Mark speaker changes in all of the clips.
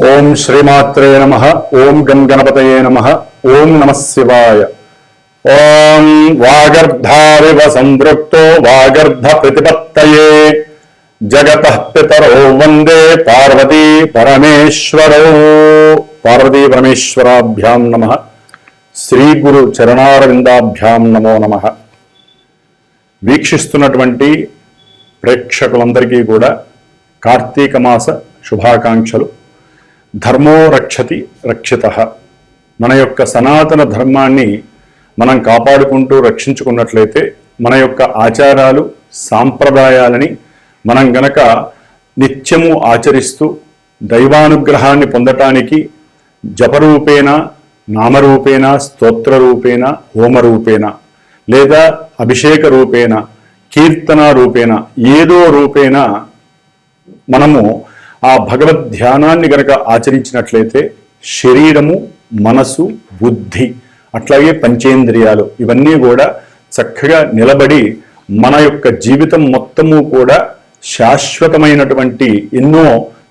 Speaker 1: ఓం శ్రీమాత్రే నమః. ఓం గం గణపతయే నమః. ఓం నమః శివాయ. ఓం వాగర్ధావివ సంపృక్తో వాగర్ధ ప్రతిపత్తయే జగతః పితరో వందే పార్వతీ పరమేశ్వరో. పార్వతీ పరమేశ్వరాభ్యాం నమః. శ్రీ గురు చరణారవిందాభ్యాం నమో నమః. వీక్షిస్తున్నటువంటి ప్రేక్షకులందరికీ కూడా కార్తీక మాస శుభాకాంక్షలు. ధర్మో రక్షతి రక్షితః. మన యొక్క సనాతన ధర్మాన్ని మనం కాపాడుకుంటూ రక్షించుకున్నట్లయితే మన యొక్క ఆచారాలు సాంప్రదాయాలని మనం గనక నిత్యము ఆచరిస్తూ దైవానుగ్రహాన్ని పొందటానికి జపరూపేణ, నామరూపేణ, స్తోత్రరూపేణ, హోమరూపేణ లేదా అభిషేక రూపేణ, కీర్తన రూపేణ, ఏదో రూపేణ మనము ఆ భగవద్ ధ్యానాన్ని గనక ఆచరించినట్లయితే శరీరము, మనసు, బుద్ధి అట్లాగే పంచేంద్రియాలు ఇవన్నీ కూడా చక్కగా నిలబడి మన యొక్క జీవితం మొత్తము కూడా శాశ్వతమైనటువంటి ఎన్నో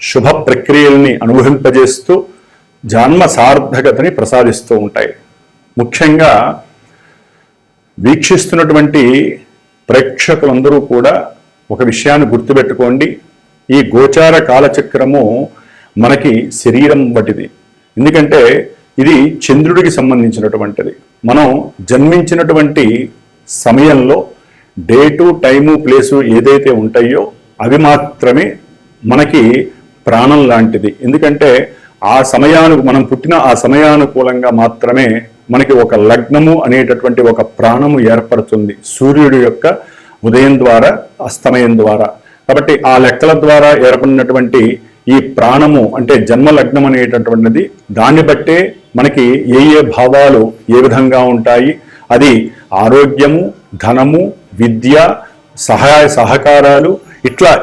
Speaker 1: శుభ ప్రక్రియల్ని అనుభవింపజేస్తూ జన్మ సార్థకతని ప్రసాదిస్తూ ఉంటాయి. ముఖ్యంగా వీక్షిస్తున్నటువంటి ప్రేక్షకులందరూ కూడా ఒక విషయాన్ని గుర్తుపెట్టుకోండి. ఈ గోచార కాలచక్రము మనకి శరీరం వంటిది. ఎందుకంటే ఇది చంద్రుడికి సంబంధించినటువంటిది. మనం జన్మించినటువంటి సమయంలో డేటు, టైము, ప్లేసు ఏదైతే ఉంటాయో అవి మాత్రమే మనకి ప్రాణం లాంటిది. ఎందుకంటే ఆ మనం పుట్టిన ఆ సమయానుకూలంగా మాత్రమే మనకి ఒక లగ్నము అనేటటువంటి ఒక ప్రాణము ఏర్పడుతుంది సూర్యుడి యొక్క ఉదయం ద్వారా అస్తమయం ద్వారా. కాబట్టి ఆ లెక్కల ద్వారా ఏర్పడినటువంటి ఈ ప్రాణము అంటే జన్మ లగ్నం అనేటటువంటిది దాన్ని బట్టే మనకి ఏ భావాలు ఏ విధంగా ఉంటాయి. అది ఆరోగ్యము, ధనము, విద్య, సహాయ సహకారాలు, ఇట్లా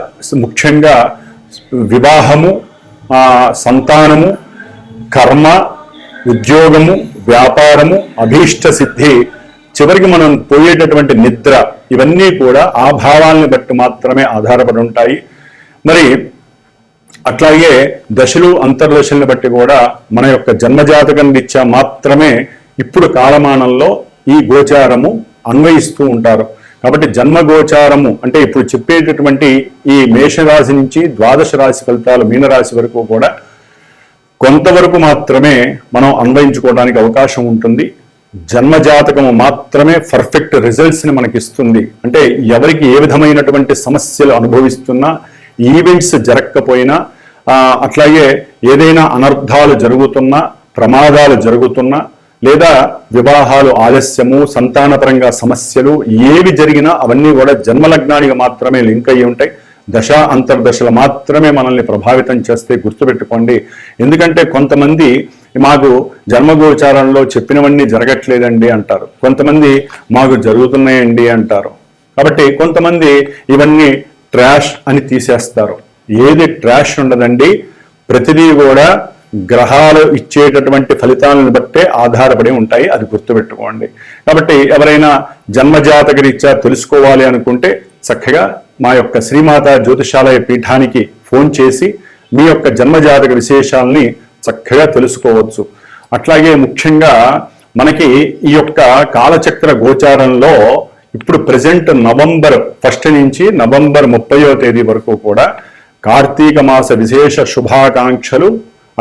Speaker 1: ముఖ్యంగా వివాహము, సంతానము, కర్మ, ఉద్యోగము, వ్యాపారము, అభీష్ట సిద్ధి, చివరికి మనం పోయేటటువంటి నిద్ర, ఇవన్నీ కూడా ఆ భావాలను బట్టి మాత్రమే ఆధారపడి ఉంటాయి. మరి అట్లాగే దశలు, అంతర్దశలను బట్టి కూడా మన యొక్క జన్మజాతకం రీత్యా మాత్రమే ఇప్పుడు కాలమానంలో ఈ గోచారము అన్వయిస్తూ ఉంటారు. కాబట్టి జన్మగోచారము అంటే ఇప్పుడు చెప్పేటటువంటి ఈ మేషరాశి నుంచి ద్వాదశ రాశి ఫలితాలు మీనరాశి వరకు కూడా కొంతవరకు మాత్రమే మనం అన్వయించుకోవడానికి అవకాశం ఉంటుంది. జన్మజాతకము మాత్రమే పర్ఫెక్ట్ రిజల్ట్స్ని మనకిస్తుంది. అంటే ఎవరికి ఏ విధమైనటువంటి సమస్యలు అనుభవిస్తున్నా, ఈవెంట్స్ జరగకపోయినా, అట్లాగే ఏదైనా అనర్థాలు జరుగుతున్నా, ప్రమాదాలు జరుగుతున్నా, లేదా వివాహాలు ఆలస్యము, సంతానపరంగా సమస్యలు ఏవి జరిగినా అవన్నీ కూడా జన్మలగ్నానికి మాత్రమే లింక్ అయ్యి ఉంటాయి. దశ అంతర్దశలు మాత్రమే మనల్ని ప్రభావితం చేస్తే గుర్తుపెట్టుకోండి. ఎందుకంటే కొంతమంది మాకు జన్మగోచారంలో చెప్పినవన్నీ జరగట్లేదండి అంటారు, కొంతమంది మాకు జరుగుతున్నాయండి అంటారు. కాబట్టి కొంతమంది ఇవన్నీ ట్రాష్ అని తీసేస్తారు. ఏది ట్రాష్ ఉండదండి, ప్రతిదీ కూడా గ్రహాలు ఇచ్చేటటువంటి ఫలితాలను బట్టే ఆధారపడి ఉంటాయి, అది గుర్తుపెట్టుకోండి. కాబట్టి ఎవరైనా జన్మజాతక రీత్యా తెలుసుకోవాలి అనుకుంటే చక్కగా మా యొక్క శ్రీమాత జ్యోతిషాలయ పీఠానికి ఫోన్ చేసి మీ యొక్క జన్మజాతక విశేషాలని చక్కగా తెలుసుకోవచ్చు. అట్లాగే ముఖ్యంగా మనకి ఈ యొక్క కాలచక్ర గోచారంలో ఇప్పుడు ప్రజెంట్ నవంబర్ 1 నుంచి నవంబర్ 30వ తేదీ వరకు కూడా కార్తీక మాస విశేష శుభాకాంక్షలు.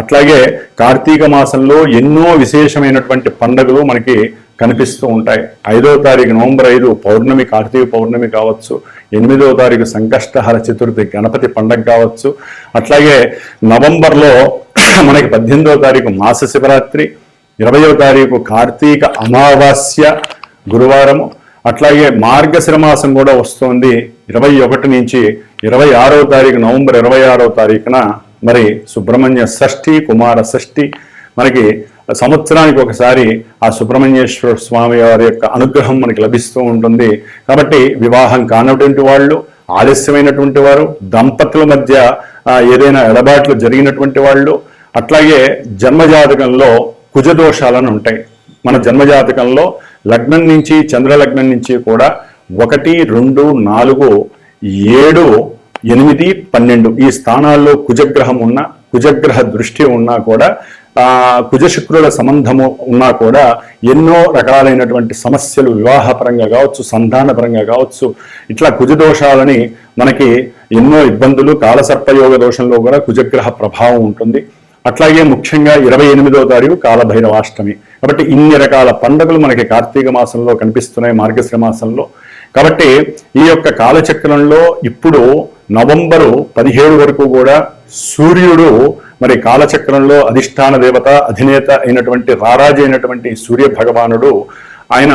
Speaker 1: అట్లాగే కార్తీక మాసంలో ఎన్నో విశేషమైనటువంటి పండుగలు మనకి కనిపిస్తూ ఉంటాయి. 5వ తారీఖు నవంబర్ 5 పౌర్ణమి, కార్తీక పౌర్ణమి కావచ్చు. 8వ తారీఖు సంకష్టహర చతుర్థి గణపతి పండగ కావచ్చు. అట్లాగే నవంబర్లో మనకి 18వ తారీఖు మాస శివరాత్రి, 20వ తారీఖు కార్తీక అమావాస్య గురువారము. అట్లాగే మార్గశిర మాసం కూడా వస్తుంది 21 నుంచి 26వ తారీఖు నవంబర్ 26వ తారీఖున మరి సుబ్రహ్మణ్య షష్ఠి, కుమార షష్ఠి. మనకి సంవత్సరానికి ఒకసారి ఆ సుబ్రహ్మణ్యేశ్వర స్వామి వారి యొక్క అనుగ్రహం మనకి లభిస్తూ ఉంటుంది. కాబట్టి వివాహం కానటువంటి వాళ్ళు, ఆలస్యమైనటువంటి వారు, దంపతుల మధ్య ఏదైనా ఎడబాట్లు జరిగినటువంటి వాళ్ళు, అట్లాగే జన్మజాతకంలో కుజదోషాలను ఉంటాయి. మన జన్మజాతకంలో లగ్నం నుంచి, చంద్రలగ్నం నుంచి కూడా 1, 2, 4, 7, 8, 12 ఈ స్థానాల్లో కుజగ్రహం ఉన్న కుజగ్రహ దృష్టి ఉన్నా కూడా కుజ శుక్రుల సంబంధము ఉన్నా కూడా ఎన్నో రకాలైనటువంటి సమస్యలు వివాహపరంగా కావచ్చు, సంధానపరంగా కావచ్చు, ఇట్లా కుజ దోషాలని మనకి ఎన్నో ఇబ్బందులు, కాలసర్పయోగ దోషంలో కూడా కుజగ్రహ ప్రభావం ఉంటుంది. అట్లాగే ముఖ్యంగా 28వ తారీఖు కాలభైరవాష్టమి. కాబట్టి ఇన్ని రకాల పండుగలు మనకి కార్తీక మాసంలో కనిపిస్తున్నాయి, మార్గశిర మాసంలో. కాబట్టి ఈ యొక్క కాలచక్రంలో ఇప్పుడు నవంబరు 17 వరకు కూడా సూర్యుడు మరి కాలచక్రంలో అధిష్టాన దేవత, అధినేత అయినటువంటి రారాజు అయినటువంటి సూర్య భగవానుడు ఆయన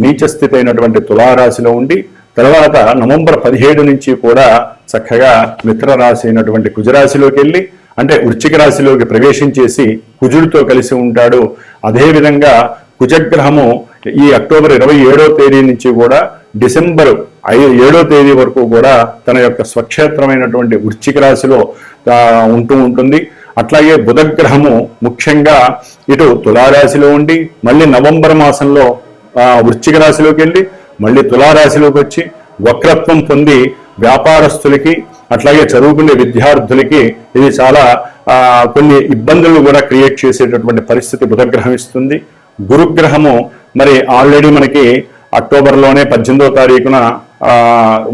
Speaker 1: నీచస్థితి అయినటువంటి తులారాశిలో ఉండి, తర్వాత నవంబర్ 17 నుంచి కూడా చక్కగా మిత్ర రాశి అయినటువంటి కుజరాశిలోకి వెళ్ళి, అంటే వృశ్చిక రాశిలోకి ప్రవేశించేసి కుజుడితో కలిసి ఉంటాడు. అదేవిధంగా కుజగ్రహము ఈ అక్టోబర్ 27వ తేదీ నుంచి కూడా డిసెంబర్ 7వ తేదీ వరకు కూడా తన యొక్క స్వక్షేత్రమైనటువంటి వృశ్చిక రాశిలో ఉంటూ ఉంటుంది. అట్లాగే బుధగ్రహము ముఖ్యంగా ఇటు తులారాశిలో ఉండి మళ్ళీ నవంబర్ మాసంలో వృశ్చిక రాశిలోకి వెళ్ళి మళ్ళీ తులారాశిలోకి వచ్చి వక్రత్వం పొంది వ్యాపారస్తులకి అట్లాగే చదువుకునే విద్యార్థులకి ఇది చాలా కొన్ని ఇబ్బందులు కూడా క్రియేట్ చేసేటటువంటి పరిస్థితి బుధగ్రహం ఇస్తుంది. గురుగ్రహము మరి ఆల్రెడీ మనకి అక్టోబర్లోనే 18వ తారీఖున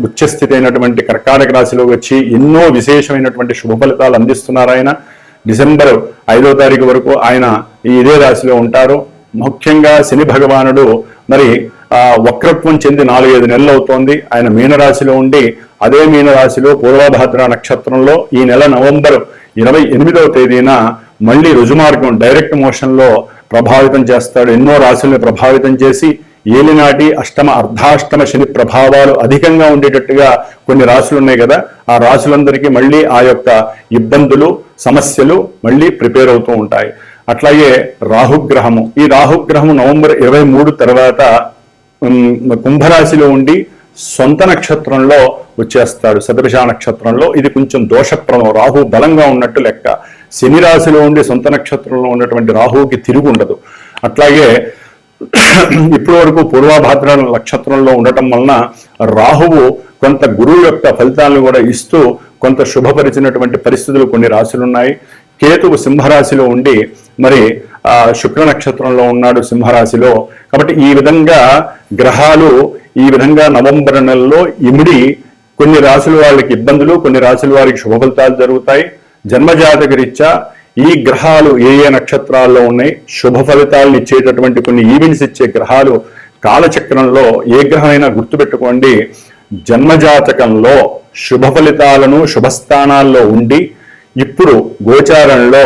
Speaker 1: ఉచ్చస్థితి అయినటువంటి కర్కాటక రాశిలోకి వచ్చి ఎన్నో విశేషమైనటువంటి శుభ ఫలితాలు అందిస్తున్నారు. ఆయన డిసెంబర్ 5వ తారీఖు వరకు ఆయన ఇదే రాశిలో ఉంటారు. ముఖ్యంగా శని భగవానుడు మరి వక్రత్వం చెంది 4-5 నెలలు అవుతోంది. ఆయన మీనరాశిలో ఉండి అదే మీనరాశిలో పూర్వభాద్ర నక్షత్రంలో ఈ నెల నవంబర్ 28వ తేదీన మళ్ళీ రుజుమార్గం డైరెక్ట్ మోషన్లో ప్రభావితం చేస్తాడు. ఎన్నో రాశుల్ని ప్రభావితం చేసి ఏలినాటి అష్టమ అర్ధాష్టమ శని ప్రభావాలు అధికంగా ఉండేటట్టుగా కొన్ని రాశులు ఉన్నాయి కదా, ఆ రాశులందరికీ మళ్ళీ ఆ యొక్క ఇబ్బందులు, సమస్యలు మళ్ళీ ప్రిపేర్ అవుతూ ఉంటాయి. అట్లాగే రాహుగ్రహము, ఈ రాహుగ్రహము నవంబర్ 23 తర్వాత కుంభరాశిలో ఉండి సొంత నక్షత్రంలో వచ్చేస్తాడు, శతభిష నక్షత్రంలో. ఇది కొంచెం దోషప్రదం, రాహు బలంగా ఉన్నట్టు లెక్క. శని రాశిలో ఉండి సొంత నక్షత్రంలో ఉన్నటువంటి రాహువుకి తిరుగు ఉండదు. అట్లాగే ఇప్పటి వరకు పూర్వభాద్ర నక్షత్రంలో ఉండటం వలన రాహువు కొంత గురువు యొక్క ఫలితాలను కూడా ఇస్తూ కొంత శుభపరిచినటువంటి పరిస్థితులు కొన్ని రాశులు ఉన్నాయి. కేతువు సింహరాశిలో ఉండి మరి శుక్ర నక్షత్రంలో ఉన్నాడు సింహరాశిలో. కాబట్టి ఈ విధంగా గ్రహాలు ఈ విధంగా నవంబర్ నెలలో ఇమిడి కొన్ని రాశుల వాళ్ళకి ఇబ్బందులు, కొన్ని రాశుల వారికి శుభ ఫలితాలు జరుగుతాయి. జన్మజాతక రీత్యా ఈ గ్రహాలు ఏ ఏ నక్షత్రాల్లో ఉన్నాయి, శుభ ఫలితాలను ఇచ్చేటటువంటి కొన్ని ఈవెంట్స్ ఇచ్చే గ్రహాలు కాలచక్రంలో ఏ గ్రహమైనా గుర్తుపెట్టుకోండి. జన్మజాతకంలో శుభ ఫలితాలను శుభస్థానాల్లో ఉండి ఇప్పుడు గోచారంలో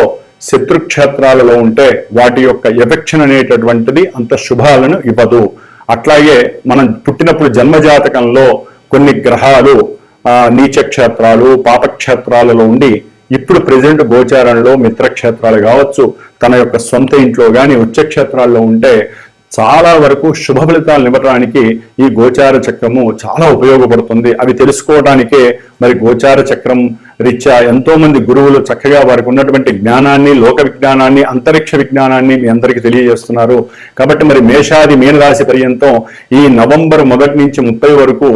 Speaker 1: శత్రుక్షేత్రాలలో ఉంటే వాటి యొక్క ఎఫెక్షన్ అనేటటువంటిది అంత శుభాలను ఇవ్వదు. అట్లాగే మనం పుట్టినప్పుడు జన్మజాతకంలో కొన్ని గ్రహాలు నీచక్షేత్రాలు, పాపక్షేత్రాలలో ఉండి ఇప్పుడు ప్రెజెంట్ గోచారంలో మిత్రక్షేత్రాలు కావచ్చు, తన యొక్క సొంత ఇంట్లో కానీ ఉచ్చక్షేత్రాల్లో ఉంటే చాలా వరకు శుభ ఫలితాలను ఇవ్వడానికి ఈ గోచార చక్రము చాలా ఉపయోగపడుతుంది. అవి తెలుసుకోవడానికే మరి గోచార చక్రం రీత్యా ఎంతో మంది గురువులు చక్కగా వారికి ఉన్నటువంటి జ్ఞానాన్ని, లోక విజ్ఞానాన్ని, అంతరిక్ష విజ్ఞానాన్ని మీ అందరికీ తెలియజేస్తున్నారు. కాబట్టి మరి మేషాది మీనరాశి పర్యంతం ఈ నవంబర్ 1 నుంచి 30 వరకు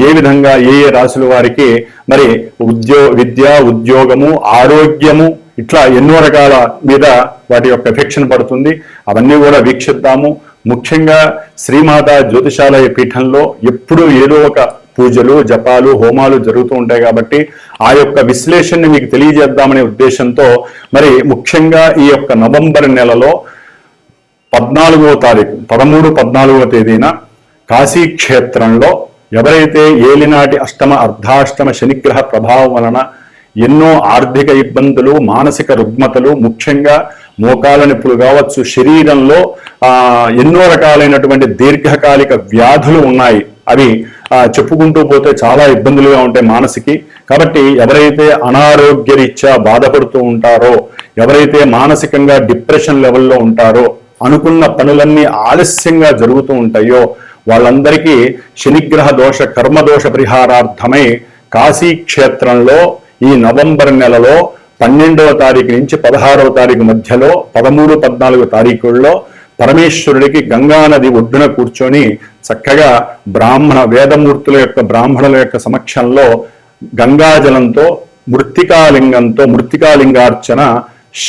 Speaker 1: ఏ విధంగా ఏ ఏ రాశుల వారికి మరి విద్య, ఉద్యోగము, ఆరోగ్యము ఇట్లా ఎన్నో రకాల మీద వాటి యొక్క ఎఫెక్షన్ పడుతుంది. అవన్నీ కూడా వీక్షిద్దాము. ముఖ్యంగా శ్రీమాత జ్యోతిషాలయ పీఠంలో ఎప్పుడూ ఏదో ఒక పూజలు, జపాలు, హోమాలు జరుగుతూ ఉంటాయి. కాబట్టి ఆ యొక్క విశ్లేషణని మీకు తెలియజేద్దామనే ఉద్దేశంతో మరి ముఖ్యంగా ఈ యొక్క నవంబర్ నెలలో 14వ తారీఖు 13-14వ తేదీన కాశీ క్షేత్రంలో ఎవరైతే ఏలినాటి అష్టమ అర్ధాష్టమ శనిగ్రహ ప్రభావం వలన ఎన్నో ఆర్థిక ఇబ్బందులు, మానసిక రుగ్మతలు, ముఖ్యంగా మోకాల నొప్పులు కావచ్చు, శరీరంలో ఎన్నో రకాలైనటువంటి దీర్ఘకాలిక వ్యాధులు ఉన్నాయి. అవి చెప్పుకుంటూ పోతే చాలా ఇబ్బందులుగా ఉంటాయి మానసికి. కాబట్టి ఎవరైతే అనారోగ్య రీత్యా బాధపడుతూ ఉంటారో, ఎవరైతే మానసికంగా డిప్రెషన్ లెవెల్లో ఉంటారో, అనుకున్న పనులన్నీ ఆలస్యంగా జరుగుతూ ఉంటాయో వాళ్ళందరికీ శనిగ్రహ దోష కర్మదోష పరిహారార్థమై కాశీ క్షేత్రంలో ఈ నవంబర్ నెలలో 12వ తారీఖు నుంచి 16వ తారీఖు మధ్యలో 13-14 తారీఖుల్లో పరమేశ్వరుడికి గంగా నది ఒడ్డున కూర్చొని చక్కగా బ్రాహ్మణుల యొక్క సమక్షంలో గంగాజలంతో మృత్తికాలింగంతో మృత్తికాలింగార్చన,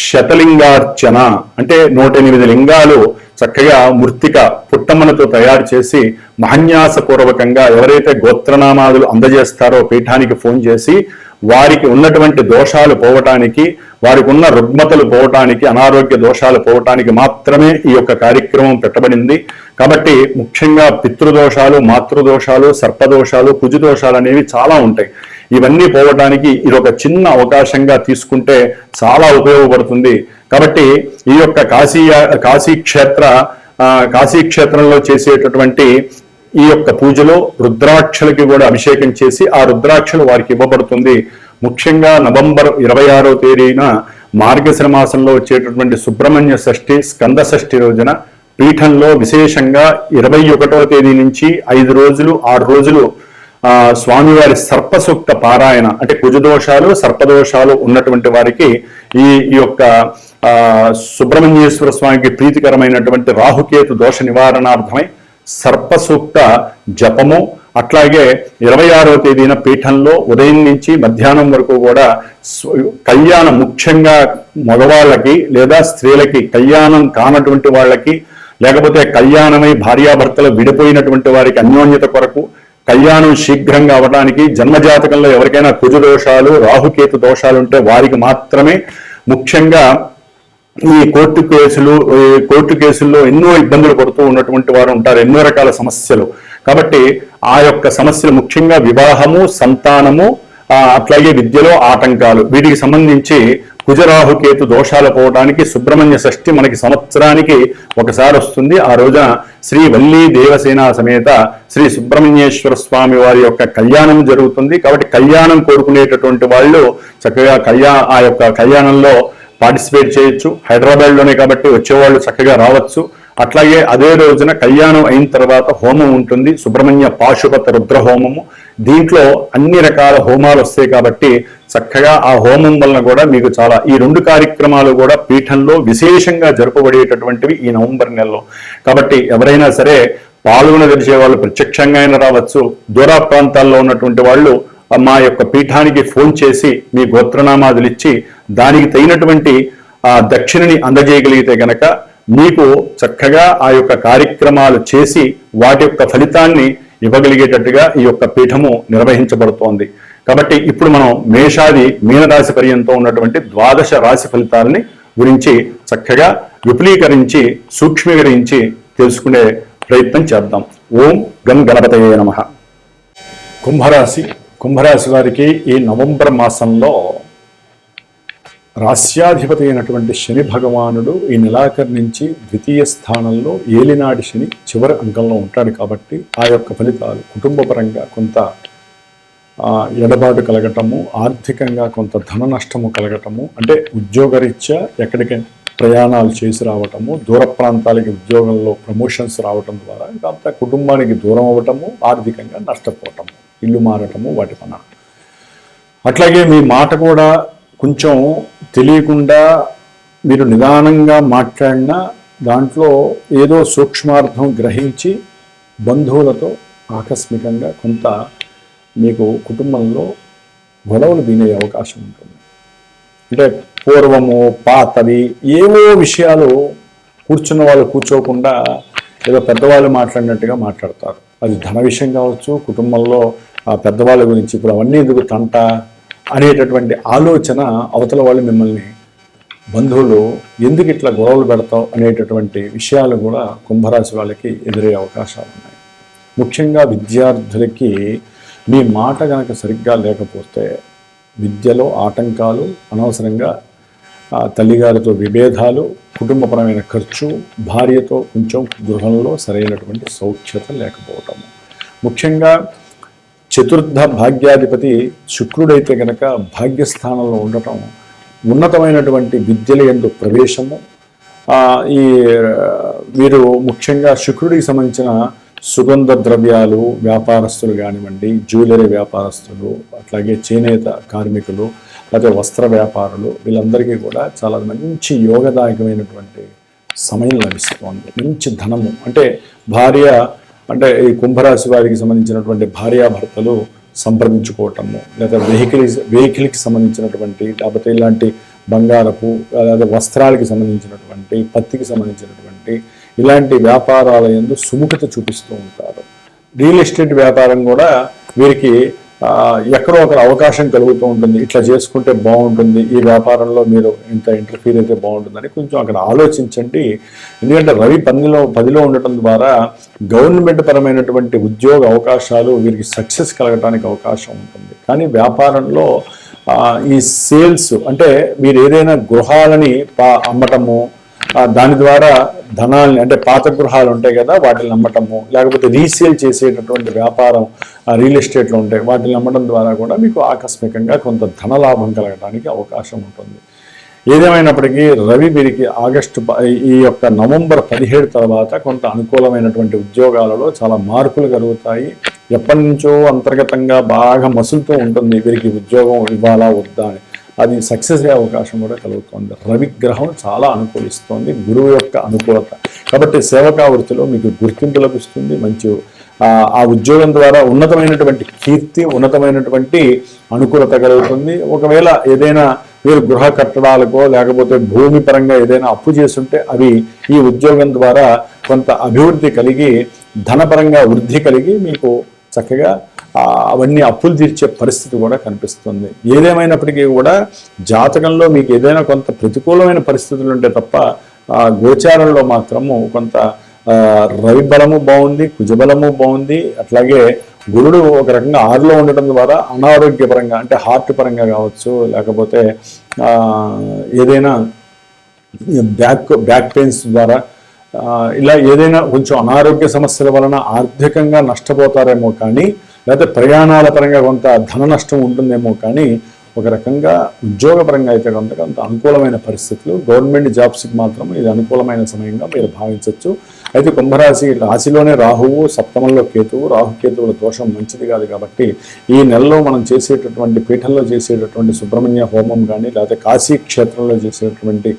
Speaker 1: శతలింగార్చన అంటే 108 లింగాలు చక్కగా మృత్తిక పుట్టమ్మలతో తయారు చేసి మహన్యాసపూర్వకంగా ఎవరైతే గోత్రనామాదులు అందజేస్తారో పీఠానికి ఫోన్ చేసి వారికి ఉన్నటువంటి దోషాలు పోవటానికి, వారికి ఉన్న రుగ్మతలు పోవటానికి, అనారోగ్య దోషాలు పోవటానికి మాత్రమే ఈ యొక్క కార్యక్రమం పెట్టబడింది. కాబట్టి ముఖ్యంగా పితృదోషాలు, మాతృదోషాలు, సర్పదోషాలు, కుజుదోషాలు అనేవి చాలా ఉంటాయి. ఇవన్నీ పోవటానికి ఇది ఒక చిన్న అవకాశంగా తీసుకుంటే చాలా ఉపయోగపడుతుంది. కాబట్టి ఈ యొక్క కాశీ క్షేత్రంలో చేసేటటువంటి ఈ యొక్క పూజలో రుద్రాక్షలకి కూడా అభిషేకం చేసి ఆ రుద్రాక్షలు వారికి ఇవ్వబడుతుంది. ముఖ్యంగా నవంబర్ 26వ తేదీన మార్గశిర మాసంలో వచ్చేటటువంటి సుబ్రహ్మణ్య షష్ఠి, స్కంద షష్ఠి రోజున పీఠంలో విశేషంగా 21వ తేదీ నుంచి 5 రోజులు 6 రోజులు స్వామివారి సర్పసూక్త పారాయణ అంటే కుజదోషాలు, సర్పదోషాలు ఉన్నటువంటి వారికి ఈ యొక్క సుబ్రహ్మణ్యేశ్వర స్వామికి ప్రీతికరమైనటువంటి రాహుకేతు దోష నివారణార్థమై సర్పసూక్త జపము, అట్లాగే 26వ తేదీన పీఠంలో ఉదయం నుంచి మధ్యాహ్నం వరకు కూడా కళ్యాణం, ముఖ్యంగా మగవాళ్ళకి లేదా స్త్రీలకి, కళ్యాణం కానటువంటి వాళ్ళకి, లేకపోతే కళ్యాణమై భార్యాభర్తలు విడిపోయినటువంటి వారికి అన్యోన్యత కొరకు, కళ్యాణం శీఘ్రంగా అవడానికి, జన్మజాతకంలో ఎవరికైనా కుజదోషాలు, రాహుకేతు దోషాలు ఉంటే వారికి మాత్రమే, ముఖ్యంగా ఈ కోర్టు కేసుల్లో ఎన్నో ఇబ్బందులు పడుతూ ఉన్నటువంటి వారు ఉంటారు, ఎన్నో రకాల సమస్యలు. కాబట్టి ఆ యొక్క సమస్యలు ముఖ్యంగా వివాహము, సంతానము, అట్లాగే విద్యలో ఆటంకాలు, వీటికి సంబంధించి కుజరాహుకేతు దోషాలు పోవడానికి సుబ్రహ్మణ్య షష్ఠి మనకి సంవత్సరానికి ఒకసారి వస్తుంది. ఆ రోజున శ్రీ వల్లీ దేవసేన సమేత శ్రీ సుబ్రహ్మణ్యేశ్వర స్వామి వారి యొక్క కళ్యాణం జరుగుతుంది. కాబట్టి కళ్యాణం కోరుకునేటటువంటి వాళ్ళు చక్కగా ఆ యొక్క కళ్యాణంలో పార్టిసిపేట్ చేయొచ్చు. హైదరాబాద్లోనే కాబట్టి వచ్చేవాళ్ళు చక్కగా రావచ్చు. అట్లాగే అదే రోజున కళ్యాణం అయిన తర్వాత హోమం ఉంటుంది, సుబ్రహ్మణ్య పాశుపత రుద్ర హోమము. దీంట్లో అన్ని రకాల హోమాలు వస్తాయి కాబట్టి చక్కగా ఆ హోమం వలన కూడా మీకు చాలా ఈ 2 కార్యక్రమాలు కూడా పీఠంలో విశేషంగా జరుపబడేటటువంటివి ఈ నవంబర్ నెలలో. కాబట్టి ఎవరైనా సరే పాల్గొనదలిచే వాళ్ళు ప్రత్యక్షంగా అయినా రావచ్చు. దూర ప్రాంతాల్లో ఉన్నటువంటి వాళ్ళు మా యొక్క పీఠానికి ఫోన్ చేసి మీ గోత్రనామాదులు ఇచ్చి దానికి తగినటువంటి దక్షిణని అందజేయగలిగితే గనక మీకు చక్కగా ఆ యొక్క కార్యక్రమాలు చేసి వాటి యొక్క ఫలితాన్ని ఇవ్వగలిగేటట్టుగా ఈ యొక్క పీఠము నిర్వహించబడుతోంది. కాబట్టి ఇప్పుడు మనం మీనరాశి పర్యంతం ఉన్నటువంటి 12 రాశి ఫలితాలని గురించి చక్కగా విపులీకరించి సూక్ష్మీకరించి తెలుసుకునే ప్రయత్నం చేద్దాం. ఓం గం గణపతయే నమః. కుంభరాశి వారికి ఈ నవంబర్ మాసంలో రాస్యాధిపతి అయినటువంటి శని భగవానుడు ఈ నెలాఖరు నుంచి 2వ స్థానంలో ఏలినాడి శని చివరి అంకంలో ఉంటాడు. కాబట్టి ఆ యొక్క ఫలితాలు కుటుంబపరంగా కొంత ఎడబాటు కలగటము, ఆర్థికంగా కొంత ధన నష్టము కలగటము, అంటే ఉద్యోగరీత్యా ఎక్కడికి ప్రయాణాలు చేసి రావటము, దూర ప్రాంతాలకి ఉద్యోగంలో ప్రమోషన్స్ రావటం ద్వారా కొంత కుటుంబానికి దూరం అవ్వటము, ఆర్థికంగా నష్టపోవటము, ఇల్లు మారటము, వాటి పైన. అట్లాగే మీ మాట కూడా కొంచెం తెలియకుండా మీరు నిదానంగా మాట్లాడినా దాంట్లో ఏదో సూక్ష్మార్థం గ్రహించి బంధువులతో ఆకస్మికంగా కొంత మీకు కుటుంబంలో గొడవలు వినే అవకాశం ఉంటుంది. అంటే పూర్వము పాతవి ఏవో విషయాలు కూర్చున్న వాళ్ళు కూర్చోకుండా ఏదో పెద్దవాళ్ళు మాట్లాడినట్టుగా మాట్లాడతారు. అది ధన విషయం కావచ్చు, కుటుంబంలో ఆ పెద్దవాళ్ళ గురించి ఇప్పుడు అవన్నీ ఎందుకు తంట అనేటటువంటి ఆలోచన అవతల వాళ్ళు మిమ్మల్ని బంధువులు ఎందుకు ఇట్లా గొడవలు పెడతావు అనేటటువంటి విషయాలు కూడా కుంభరాశి వాళ్ళకి ఎదురయ్యే అవకాశాలు ఉన్నాయి. ముఖ్యంగా విద్యార్థులకి మీ మాట కనుక సరిగ్గా లేకపోతే విద్యలో ఆటంకాలు, అనవసరంగా తల్లిగారితో విభేదాలు, కుటుంబపరమైన ఖర్చు, భార్యతో కొంచెం గృహంలో సరైనటువంటి సౌఖ్యత లేకపోవటము. ముఖ్యంగా చతుర్థ భాగ్యాధిపతి శుక్రుడైతే కనుక భాగ్యస్థానంలో ఉండటం, ఉన్నతమైనటువంటి విద్యల యందు ప్రవేశము, వీరు ముఖ్యంగా శుక్రుడికి సంబంధించిన సుగంధ ద్రవ్యాలు వ్యాపారస్తులు కానివ్వండి, జ్యువెలరీ వ్యాపారస్తులు, అట్లాగే చేనేత కార్మికులు, లేకపోతే వస్త్ర వ్యాపారులు, వీళ్ళందరికీ కూడా చాలా మంచి యోగదాయకమైనటువంటి సమయం లభిస్తోంది. మంచి ధనము అంటే ఈ కుంభరాశి వారికి సంబంధించినటువంటి భార్యాభర్తలు సంప్రదించుకోవటము, లేదా వెహికల్కి సంబంధించినటువంటి, లేకపోతే ఇలాంటి బంగారపు లేదా వస్త్రాలకి సంబంధించినటువంటి, పత్తికి సంబంధించినటువంటి ఇలాంటి వ్యాపారాల యందు సుముఖత చూపిస్తూ ఉంటారు. రియల్ ఎస్టేట్ వ్యాపారం కూడా వీరికి ఎక్కడో ఒక అవకాశం కలుగుతూ ఉంటుంది. ఇట్లా చేసుకుంటే బాగుంటుంది, ఈ వ్యాపారంలో మీరు ఇంత ఇంటర్ఫీర్ అయితే బాగుంటుందని కొంచెం అక్కడ ఆలోచించండి. ఎందుకంటే రవి 10లో ఉండటం ద్వారా గవర్నమెంట్ పరమైనటువంటి ఉద్యోగ అవకాశాలు వీరికి సక్సెస్ కలగడానికి అవకాశం ఉంటుంది. కానీ వ్యాపారంలో ఈ సేల్స్ అంటే మీరు ఏదైనా గృహాలని అమ్మటము, దాని ద్వారా ధనాల్ని అంటే పాత గృహాలు ఉంటాయి కదా వాటిని అమ్మటము, లేకపోతే రీసేల్ చేసేటటువంటి వ్యాపారం రియల్ ఎస్టేట్లో ఉంటాయి వాటిని అమ్మడం ద్వారా కూడా మీకు ఆకస్మికంగా కొంత ధనలాభం కలగడానికి అవకాశం ఉంటుంది. ఏదేమైనప్పటికీ రవి వీరికి ఈ యొక్క నవంబర్ 17 తర్వాత కొంత అనుకూలమైనటువంటి ఉద్యోగాలలో చాలా మార్పులు కలుగుతాయి. ఎప్పటి నుంచో అంతర్గతంగా బాగా మసులుతూ ఉంటుంది వీరికి ఉద్యోగం ఇవ్వాలా వద్దా అని, అది సక్సెస్ అయ్యే అవకాశం కూడా కలుగుతుంది. రవిగ్రహం చాలా అనుకూలిస్తోంది, గురువు యొక్క అనుకూలత. కాబట్టి సేవకా వృత్తిలో మీకు గుర్తింపు లభిస్తుంది, మంచి ఆ ఉద్యోగం ద్వారా ఉన్నతమైనటువంటి కీర్తి, ఉన్నతమైనటువంటి అనుకూలత కలుగుతుంది. ఒకవేళ ఏదైనా మీరు గృహ కట్టడాలకో లేకపోతే భూమి పరంగా ఏదైనా అప్పు చేస్తుంటే అవి ఈ ఉద్యోగం ద్వారా కొంత అభివృద్ధి కలిగి ధనపరంగా వృద్ధి కలిగి మీకు చక్కగా అవన్నీ అప్పులు తీర్చే పరిస్థితి కూడా కనిపిస్తుంది. ఏదేమైనప్పటికీ కూడా జాతకంలో మీకు ఏదైనా కొంత ప్రతికూలమైన పరిస్థితులు ఉంటే తప్ప గోచారంలో మాత్రము కొంత రవి బలము బాగుంది, కుజబలము బాగుంది. అట్లాగే గురుడు ఒక రకంగా 6లో ఉండటం ద్వారా అనారోగ్యపరంగా అంటే హార్ట్ పరంగా కావచ్చు, లేకపోతే ఏదైనా బ్యాక్ పెయిన్స్ ద్వారా ఇలా ఏదైనా కొంచెం అనారోగ్య సమస్యల వలన ఆర్థికంగా నష్టపోతారేమో కానీ, లేకపోతే ప్రయాణాల పరంగా కొంత ధన నష్టం ఉంటుందేమో కానీ, ఒక రకంగా ఉద్యోగపరంగా అయితే కొంత అనుకూలమైన పరిస్థితులు. గవర్నమెంట్ జాబ్స్కి మాత్రం ఇది అనుకూలమైన సమయంగా మీరు భావించవచ్చు. అయితే రాశిలోనే రాహువు, సప్తమంలో కేతువు, రాహుకేతువుల దోషం మంచిది కాదు. కాబట్టి ఈ నెలలో మనం చేసేటటువంటి పీఠంలో చేసేటటువంటి సుబ్రహ్మణ్య హోమం కానీ, లేకపోతే కాశీ క్షేత్రంలో చేసేటటువంటి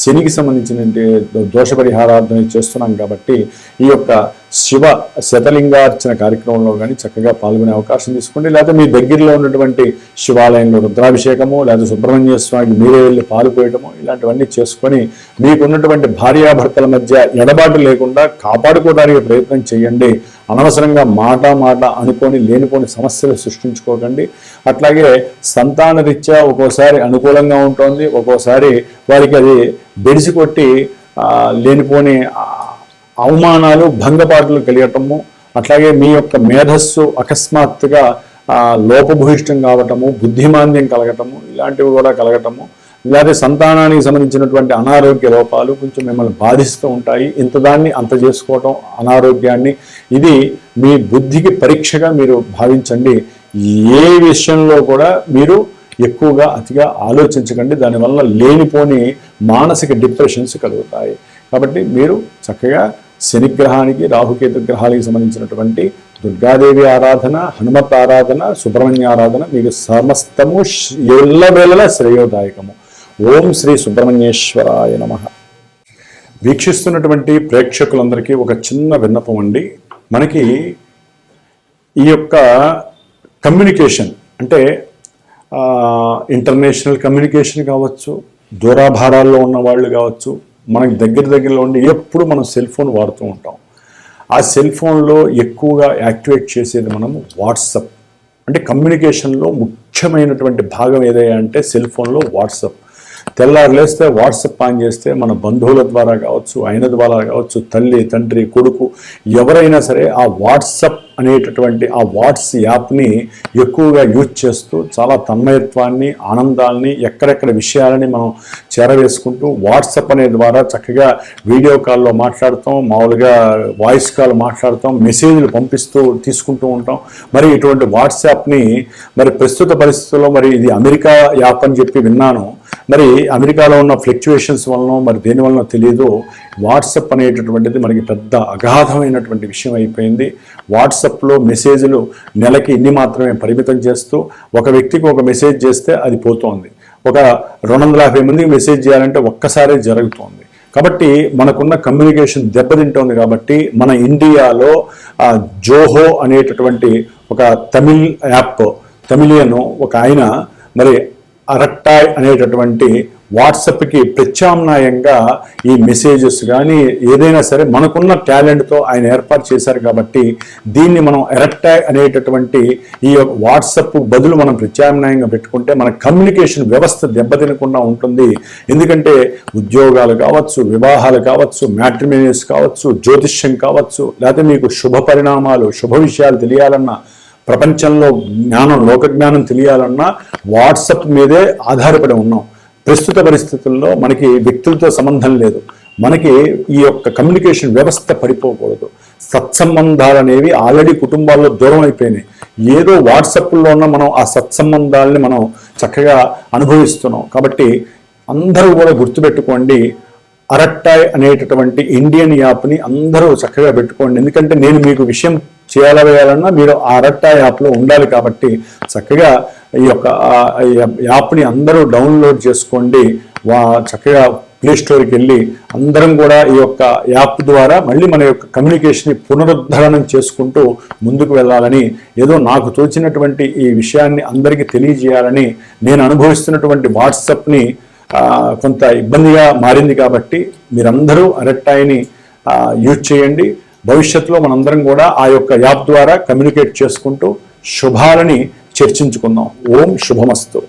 Speaker 1: శనికి సంబంధించిన దోష పరిహారార్థన చేస్తున్నాం. కాబట్టి ఈ యొక్క శివ శతలింగార్చన కార్యక్రమంలో కానీ చక్కగా పాల్గొనే అవకాశం తీసుకోండి. లేకపోతే మీ దగ్గరలో ఉన్నటువంటి శివాలయంలో రుద్రాభిషేకము, లేదా సుబ్రహ్మణ్య స్వామికి మీరే వెళ్ళి పాలు పోయటము, ఇలాంటివన్నీ చేసుకొని మీకున్నటువంటి భార్యాభర్తల మధ్య ఎడబాటు లేకుండా కాపాడుకోవడానికి ప్రయత్నం చేయండి. అనవసరంగా మాట అనుకొని లేనిపోని సమస్యలు సృష్టించుకోకండి. అట్లాగే సంతాన రీత్యా ఒక్కోసారి అనుకూలంగా ఉంటుంది, ఒక్కోసారి వారికి అది బెడిసి కొట్టి లేనిపోని అవమానాలు, భంగపాటులు కలిగటము, అట్లాగే మీ యొక్క మేధస్సు అకస్మాత్తుగా లోపభూయిష్టం కావటము, బుద్ధిమాంద్యం కలగటము, ఇలాంటివి కూడా కలగటము, లేదా సంతానానికి సంబంధించినటువంటి అనారోగ్య లోపాలు కొంచెం మిమ్మల్ని బాధిస్తూ ఉంటాయి. ఇంతదాన్ని అంత చేసుకోవటం అనారోగ్యాన్ని, ఇది మీ బుద్ధికి పరీక్షగా మీరు భావించండి. ఏ విషయంలో కూడా మీరు ఎక్కువగా అతిగా ఆలోచించకండి, దానివల్ల లేనిపోని మానసిక డిప్రెషన్స్ కలుగుతాయి. కాబట్టి మీరు చక్కగా శనిగ్రహానికి, రాహుకేతు గ్రహాలకి సంబంధించినటువంటి దుర్గాదేవి ఆరాధన, హనుమత్ ఆరాధన, సుబ్రహ్మణ్య ఆరాధన మీకు సమస్తము ఎల్లవేళలా శ్రేయోదాయకము. ఓం శ్రీ సుబ్రహ్మణ్యేశ్వరాయ నమః. వీక్షిస్తున్నటువంటి ప్రేక్షకులందరికీ ఒక చిన్న విన్నపం అండి. మనకి ఈ యొక్క కమ్యూనికేషన్ అంటే ఇంటర్నేషనల్ కమ్యూనికేషన్ కావచ్చు, దూరాభారాల్లో ఉన్న వాళ్ళు కావచ్చు, మనకి దగ్గరలో ఉండి ఎప్పుడు మనం సెల్ ఫోన్ వాడుతూ ఉంటాం. ఆ సెల్ ఫోన్లో ఎక్కువగా యాక్టివేట్ చేసేది మనము వాట్సప్. అంటే కమ్యూనికేషన్లో ముఖ్యమైనటువంటి భాగం ఏదైనా అంటే సెల్ ఫోన్లో వాట్సప్. తెల్లారు లేస్తే వాట్సప్ ఆన్ చేస్తే మన బంధువుల ద్వారా కావచ్చు, ఆయన ద్వారా కావచ్చు, తల్లి, తండ్రి, కొడుకు ఎవరైనా సరే ఆ వాట్సప్ అనేటటువంటి ఆ వాట్స్ యాప్ని ఎక్కువగా యూజ్ చేస్తూ చాలా తన్మయత్వాన్ని, ఆనందాన్ని, ఎక్కడెక్కడ విషయాలని మనం చేరవేసుకుంటూ వాట్సప్ అనే ద్వారా చక్కగా వీడియో కాల్లో మాట్లాడతాం, మామూలుగా వాయిస్ కాల్ మాట్లాడతాం, మెసేజ్లు పంపిస్తూ తీసుకుంటూ ఉంటాం. మరి ఇటువంటి వాట్సాప్ని మరి ప్రస్తుత పరిస్థితుల్లో మరి ఇది అమెరికా యాప్ అని చెప్పి విన్నాను. మరి అమెరికాలో ఉన్న ఫ్లక్చువేషన్స్ వలన మరి దేని వలన తెలియదు, వాట్సప్ అనేటటువంటిది మనకి పెద్ద అగాధమైనటువంటి విషయం అయిపోయింది. వాట్సాప్లో మెసేజ్లు నెలకి ఇన్ని మాత్రమే పరిమితం చేస్తూ ఒక వ్యక్తికి ఒక మెసేజ్ చేస్తే అది పోతోంది. ఒక 250 మందికి మెసేజ్ చేయాలంటే ఒక్కసారే జరుగుతోంది. కాబట్టి మనకున్న కమ్యూనికేషన్ దెబ్బతింటోంది. కాబట్టి మన ఇండియాలో జోహో అనేటటువంటి ఒక తమిళియన్ ఒక ఆయన మరి అరట్టాయ్ అనేటటువంటి వాట్సాప్కి ప్రత్యామ్నాయంగా ఈ మెసేజెస్ కానీ ఏదైనా సరే మనకున్న టాలెంట్తో ఆయన ఏర్పాటు చేశారు కాబట్టి దీన్ని మనం ఎరట్టాయ్ అనేటటువంటి ఈ వాట్సాప్ బదులు మనం ప్రత్యామ్నాయంగా పెట్టుకుంటే మన కమ్యూనికేషన్ వ్యవస్థ దెబ్బతినకుండా ఉంటుంది. ఎందుకంటే ఉద్యోగాలు కావచ్చు, వివాహాలు కావచ్చు, మ్యాట్రిమోనీస్ కావచ్చు, జ్యోతిష్యం కావచ్చు, లేకపోతే మీకు శుభ పరిణామాలు, శుభ విషయాలు తెలియాలన్నా, ప్రపంచంలో జ్ఞానం, లోక జ్ఞానం తెలియాలన్నా వాట్సాప్ మీదే ఆధారపడి ఉన్నాం. ప్రస్తుత పరిస్థితుల్లో మనకి వ్యక్తులతో సంబంధం లేదు, మనకి ఈ యొక్క కమ్యూనికేషన్ వ్యవస్థ పడిపోకూడదు. సత్సంబంధాలు అనేవి ఆల్రెడీ కుటుంబాల్లో దూరం అయిపోయినాయి. ఏదో వాట్సాప్లో ఉన్న మనం ఆ సత్సంబంధాలని మనం చక్కగా అనుభవిస్తున్నాం. కాబట్టి అందరూ కూడా గుర్తుపెట్టుకోండి, అరట్టాయ్ అనేటటువంటి ఇండియన్ యాప్ని అందరూ చక్కగా పెట్టుకోండి. ఎందుకంటే నేను మీకు విషయం చేయాలన్నా మీరు ఆ అరట్టాయ్ యాప్లో ఉండాలి. కాబట్టి చక్కగా ఈ యొక్క యాప్ని అందరూ డౌన్లోడ్ చేసుకోండి. చక్కగా ప్లే స్టోర్కి వెళ్ళి అందరం కూడా ఈ యొక్క యాప్ ద్వారా మళ్ళీ మన యొక్క కమ్యూనికేషన్ని పునరుద్ధరణం చేసుకుంటూ ముందుకు వెళ్ళాలని, ఏదో నాకు తోచినటువంటి ఈ విషయాన్ని అందరికీ తెలియజేయాలని, నేను అనుభవిస్తున్నటువంటి వాట్సాప్ని కొంత ఇబ్బందిగా మారింది కాబట్టి మీరందరూ అరట్టాయిని యూజ్ చేయండి. భవిష్యత్తులో మనందరం కూడా ఆ యొక్క యాప్ ద్వారా కమ్యూనికేట్ చేసుకుంటూ శుభాలని చర్చించుకుందాం. ఓం శుభమస్తు.